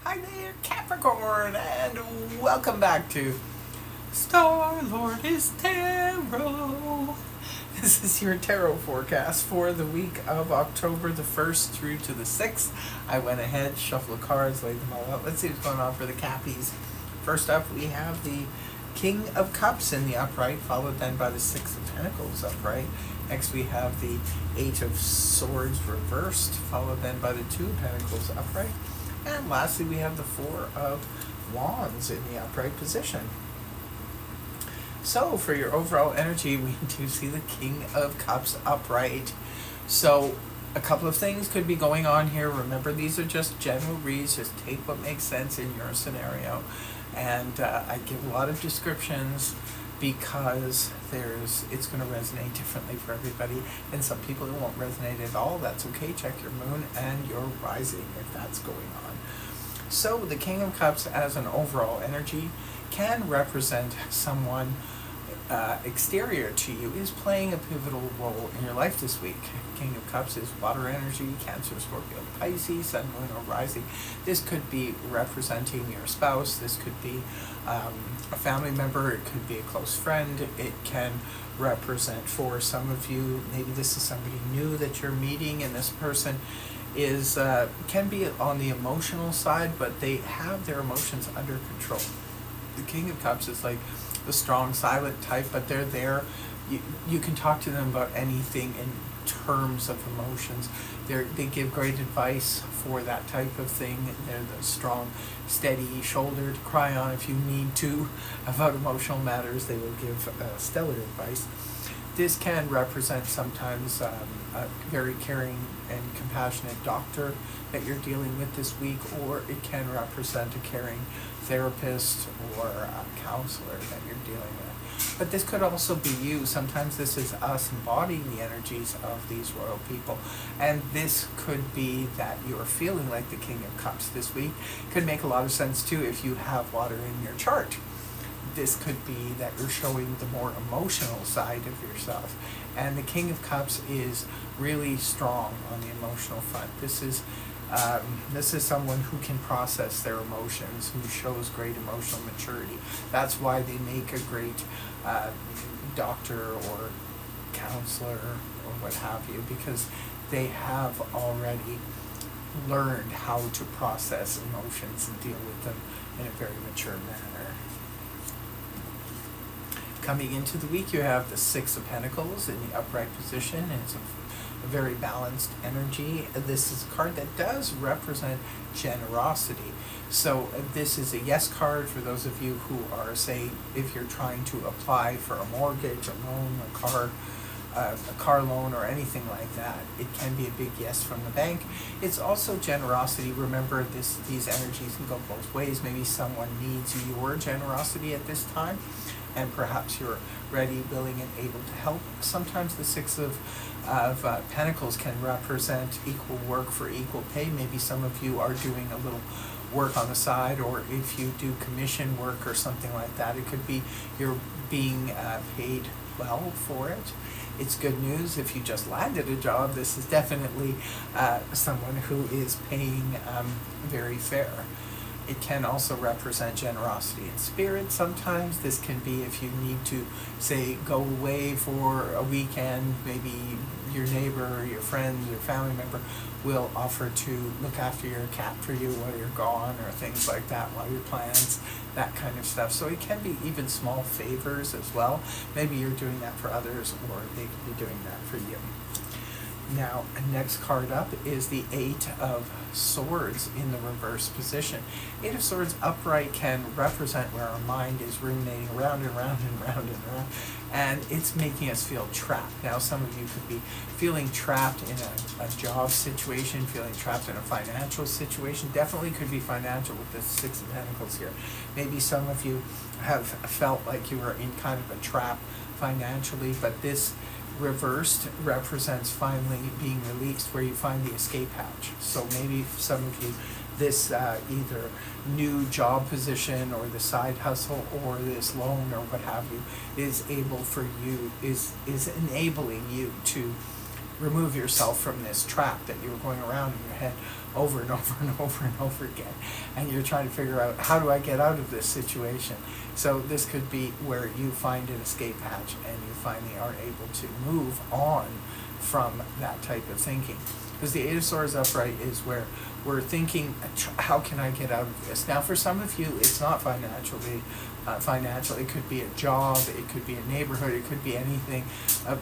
Hi there, Capricorn, and welcome back to Star Lord is Tarot. This is your tarot forecast for the week of October the 1st through to the 6th. I went ahead, shuffled the cards, laid them all out. Let's see what's going on for the Cappies. First up, we have the King of Cups in the upright, followed then by the Six of Pentacles upright. Next, we have the Eight of Swords reversed, followed then by the Two of Pentacles upright. And lastly, we have the Four of Wands in the upright position. So, for your overall energy, we do see the King of Cups upright. So, a couple of things could be going on here. Remember, these are just general reads. Just take what makes sense in your scenario. And I give a lot of descriptions because it's going to resonate differently for everybody. And some people it won't resonate at all. That's okay. Check your moon and your rising if that's going on. So the King of Cups as an overall energy can represent someone exterior to you is playing a pivotal role in your life this week. King of Cups is water energy, Cancer, Scorpio, Pisces, Sun, Moon, or Rising. This could be representing your spouse. This could be a family member. It could be a close friend. It can represent, for some of you, maybe this is somebody new that you're meeting, and this person is can be on the emotional side, but they have their emotions under control. The King of Cups is like the strong, silent type, but they're there. You can talk to them about anything in terms of emotions. They give great advice for that type of thing. They're the strong, steady shoulder to cry on if you need to about emotional matters. They will give stellar advice. This can represent sometimes a very caring and compassionate doctor that you're dealing with this week, or it can represent a caring therapist or a counselor that you're dealing with. But this could also be you. Sometimes this is us embodying the energies of these royal people. And this could be that you're feeling like the King of Cups this week. Could make a lot of sense too if you have water in your chart. This could be that you're showing the more emotional side of yourself. And the King of Cups is really strong on the emotional front. This is someone who can process their emotions, who shows great emotional maturity. That's why they make a great doctor or counselor or what have you, because they have already learned how to process emotions and deal with them in a very mature manner. Coming into the week, you have the Six of Pentacles in the upright position. It's a very balanced energy. This is a card that does represent generosity. So this is a yes card for those of you who are, say, if you're trying to apply for a mortgage, a loan, a car loan, or anything like that. It can be a big yes from the bank. It's also generosity. Remember, these energies can go both ways. Maybe someone needs your generosity at this time, and perhaps you're ready, willing, and able to help. Sometimes the Six of Pentacles can represent equal work for equal pay. Maybe some of you are doing a little work on the side, or if you do commission work or something like that, it could be you're being paid well for it. It's good news if you just landed a job. This is definitely someone who is paying very fair. It can also represent generosity in spirit. Sometimes this can be if you need to, say, go away for a weekend. Maybe your neighbor, your friend, your family member will offer to look after your cat for you while you're gone, or things like that while your plans, that kind of stuff. So it can be even small favors as well. Maybe you're doing that for others, or they can be doing that for you. Now, next card up is the Eight of Swords in the reverse position. Eight of Swords upright can represent where our mind is ruminating around and round and round and round, and it's making us feel trapped. Now, some of you could be feeling trapped in a job situation, feeling trapped in a financial situation. Definitely could be financial with the Six of Pentacles here. Maybe some of you have felt like you were in kind of a trap financially, but this reversed represents finally being released, where you find the escape hatch. So maybe some of you, this either new job position or the side hustle or this loan or what have you is enabling you to remove yourself from this trap that you were going around in your head over and over and over and over again, and you're trying to figure out, how do I get out of this situation? So this could be where you find an escape hatch and you finally are able to move on from that type of thinking. Because the Eight of Swords upright is where we're thinking, how can I get out of this? Now, for some of you, it's not financial. It could be a job, it could be a neighborhood, it could be anything, a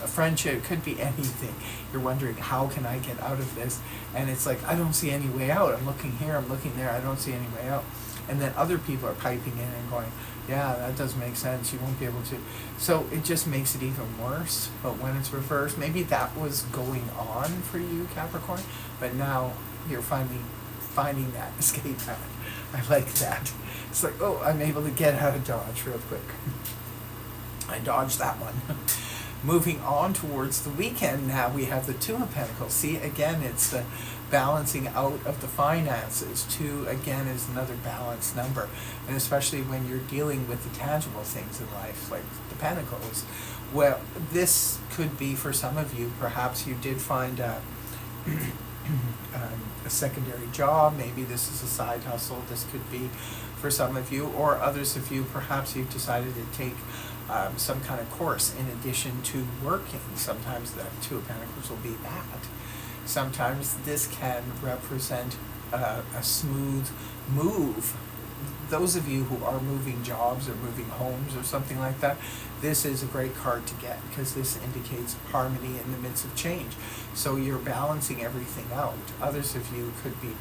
friendship, it could be anything. You're wondering, how can I get out of this? And it's like, I don't see any way out. I'm looking here, I'm looking there, I don't see any way out. And then other people are piping in and going, yeah, that does make sense, you won't be able to. So it just makes it even worse. But when it's reversed, maybe that was going on for you, Capricorn, but now you're finally finding that escape hatch. I like that. It's like, oh, I'm able to get out of Dodge real quick. I dodged that one. Moving on towards the weekend, now we have the Two of Pentacles. See, again, it's the balancing out of the finances. Two, again, is another balanced number. And especially when you're dealing with the tangible things in life, like the Pentacles. Well, this could be, for some of you, perhaps you did find a secondary job. Maybe this is a side hustle. This could be for some of you, or others of you, perhaps you've decided to take some kind of course in addition to working. Sometimes the Two of Pentacles will be that. Sometimes this can represent a smooth move. Those of you who are moving jobs or moving homes or something like that, this is a great card to get, because this indicates harmony in the midst of change. So you're balancing everything out. Others of you could be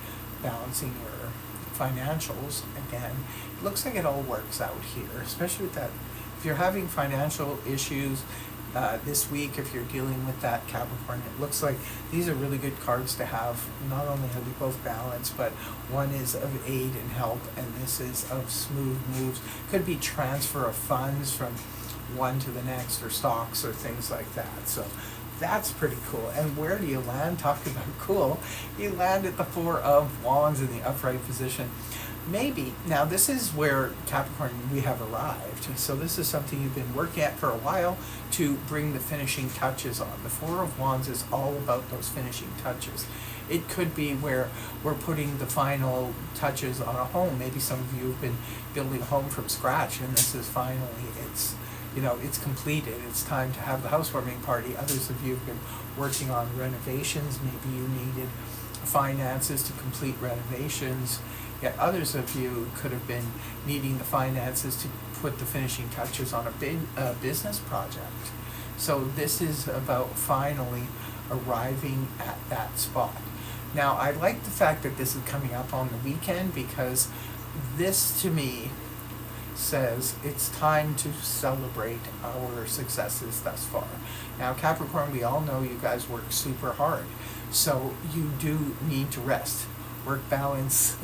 balancing your financials. Again, it looks like it all works out here, especially with that. If you're having financial issues this week, if you're dealing with that, Capricorn, it looks like these are really good cards to have. Not only have you both balanced, but one is of aid and help, and this is of smooth moves. Could be transfer of funds from one to the next, or stocks or things like that. So that's pretty cool. And where do you land? Talk about cool. You land at the Four of Wands in the upright position. Maybe, now this is where, Capricorn, we have arrived. So this is something you've been working at for a while to bring the finishing touches on. The Four of Wands is all about those finishing touches. It could be where we're putting the final touches on a home. Maybe some of you have been building a home from scratch, and this is finally, it's completed. It's time to have the housewarming party. Others of you have been working on renovations. Maybe you needed finances to complete renovations. Yet others of you could have been needing the finances to put the finishing touches on a big business project. So this is about finally arriving at that spot. Now, I like the fact that this is coming up on the weekend, because this, to me, says it's time to celebrate our successes thus far. Now, Capricorn, we all know you guys work super hard, so you do need to rest. Work balance,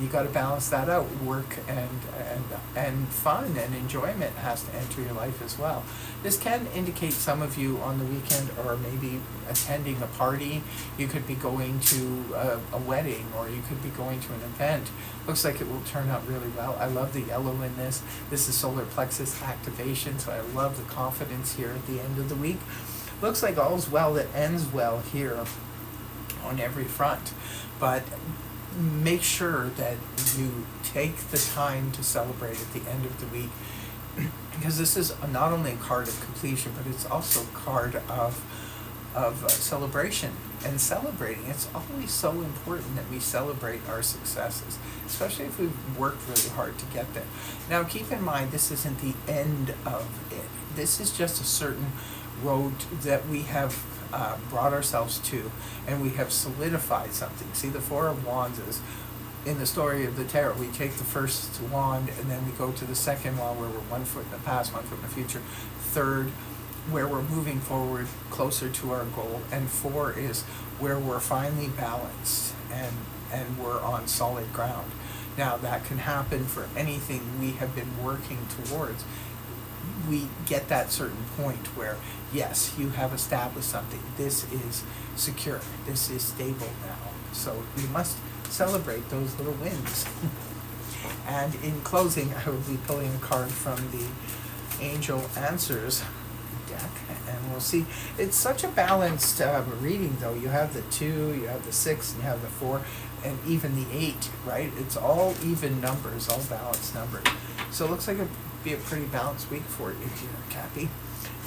you got to balance that out. Work and fun and enjoyment has to enter your life as well. This can indicate some of you on the weekend are maybe attending a party. You could be going to a wedding, or you could be going to an event. Looks like it will turn out really well. I love the yellow in this. This is solar plexus activation, so I love the confidence here at the end of the week. Looks like all's well that ends well here on every front. But make sure that you take the time to celebrate at the end of the week, because this is not only a card of completion, but it's also a card of celebration and celebrating. It's always so important that we celebrate our successes, especially if we've worked really hard to get there. Now, keep in mind, this isn't the end of it. This is just a certain road that we have brought ourselves to, and we have solidified something. See, the Four of Wands is, in the story of the tarot, we take the first wand and then we go to the second wand, where we're 1 foot in the past, 1 foot in the future. Third, where we're moving forward closer to our goal. And four is where we're finally balanced and we're on solid ground. Now, that can happen for anything we have been working towards. We get that certain point where, yes, you have established something. This is secure. This is stable now. So we must celebrate those little wins. And in closing, I will be pulling a card from the Angel Answers deck. deck, and we'll see. It's such a balanced reading, though. You have the 2, you have the 6, and you have the 4, and even the 8, right? It's all even numbers, all balanced numbers. So it looks like it'd be a pretty balanced week for you here, Cappy.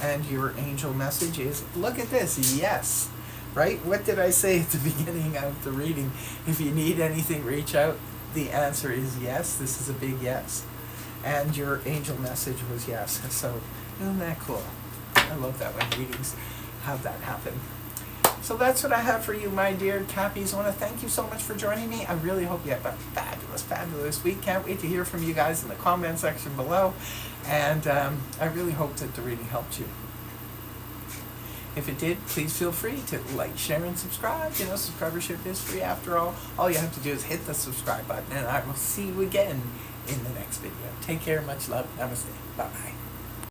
And your angel message is, look at this, yes. Right? What did I say at the beginning of the reading? If you need anything, reach out. The answer is yes. This is a big yes. And your angel message was yes. So isn't that cool? I love that when readings have that happen. So that's what I have for you, my dear Cappies. I want to thank you so much for joining me. I really hope you have a fabulous, fabulous week. Can't wait to hear from you guys in the comment section below. And I really hope that the reading helped you. If it did, please feel free to like, share, and subscribe. You know, subscribership is free after all. All you have to do is hit the subscribe button, and I will see you again in the next video. Take care, much love, namaste, bye-bye.